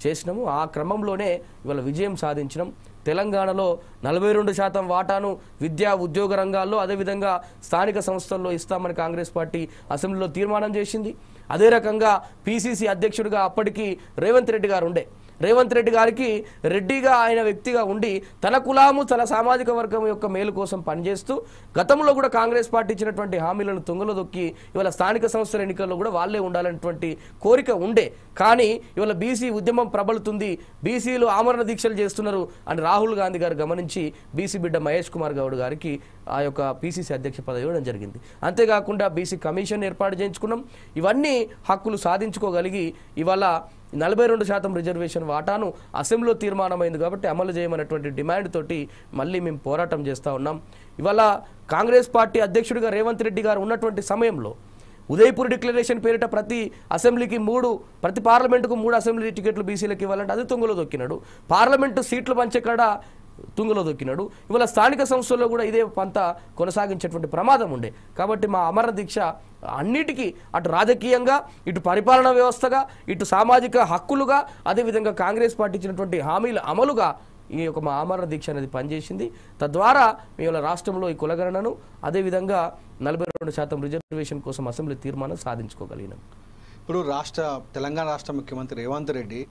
చేసినాము. ఆ క్రమంలోనే ఇవాళ విజయం సాధించినాం. తెలంగాణలో 42% వాటాను విద్యా ఉద్యోగ రంగాల్లో అదేవిధంగా స్థానిక సంస్థల్లో ఇస్తామని కాంగ్రెస్ పార్టీ అసెంబ్లీలో తీర్మానం చేసింది. అదే రకంగా పిసిసి అధ్యక్షుడిగా అప్పటికి రేవంత్ రెడ్డి గారు ఉండే. రేవంత్ రెడ్డి గారికి రెడ్డిగా ఆయన వ్యక్తిగా ఉండి తన కులాము తన సామాజిక వర్గం యొక్క మేలు కోసం పనిచేస్తూ గతంలో కూడా కాంగ్రెస్ పార్టీ ఇచ్చినటువంటి హామీలను తుంగలో దొక్కి ఇవాళ స్థానిక సంస్థల ఎన్నికల్లో కూడా వాళ్ళే ఉండాలనేటువంటి కోరిక ఉండే. కానీ ఇవాళ బీసీ ఉద్యమం ప్రబలుతుంది, బీసీలు ఆమరణ దీక్షలు చేస్తున్నారు అని రాహుల్ గాంధీ గారు గమనించి బీసీ బిడ్డ మహేష్ కుమార్ గౌడ్ గారికి ఆ యొక్క పిసిసి అధ్యక్ష పదవి ఇవ్వడం జరిగింది. అంతేకాకుండా బీసీ కమిషన్ ఏర్పాటు చేయించుకున్నాం. ఇవన్నీ హక్కులు సాధించుకోగలిగి ఇవాళ 42% రిజర్వేషన్ వాటాను అసెంబ్లీలో తీర్మానమైంది కాబట్టి అమలు చేయమన్నటువంటి డిమాండ్ తోటి మళ్ళీ మేము పోరాటం చేస్తూ ఉన్నాం. ఇవాళ కాంగ్రెస్ పార్టీ అధ్యక్షుడిగా రేవంత్ రెడ్డి గారు ఉన్నటువంటి సమయంలో ఉదయపూర్ డిక్లరేషన్ పేరిట ప్రతి పార్లమెంటుకు 3 అసెంబ్లీ టికెట్లు బీసీలకు ఇవ్వాలంటే అది తుంగలో దొక్కినాడు. పార్లమెంటు సీట్లు పంచేకాడ తుంగలో దొక్కినాడు. ఇవాళ స్థానిక సంస్థల్లో కూడా ఇదే పంత కొనసాగించేటువంటి ప్రమాదం ఉండే. కాబట్టి మా అమర దీక్ష అన్నిటికీ అటు రాజకీయంగా, ఇటు పరిపాలనా వ్యవస్థగా, ఇటు సామాజిక హక్కులుగా, అదేవిధంగా కాంగ్రెస్ పార్టీ ఇచ్చినటువంటి హామీల అమలుగా ఈ యొక్క మా ఆమరణ దీక్ష అనేది పనిచేసింది. తద్వారా మేము రాష్ట్రంలో ఈ కులగణనను అదేవిధంగా 42% రిజర్వేషన్ కోసం అసెంబ్లీ తీర్మానం సాధించుకోగలిగినాం. ఇప్పుడు తెలంగాణ రాష్ట్ర ముఖ్యమంత్రి రేవంత్ రెడ్డి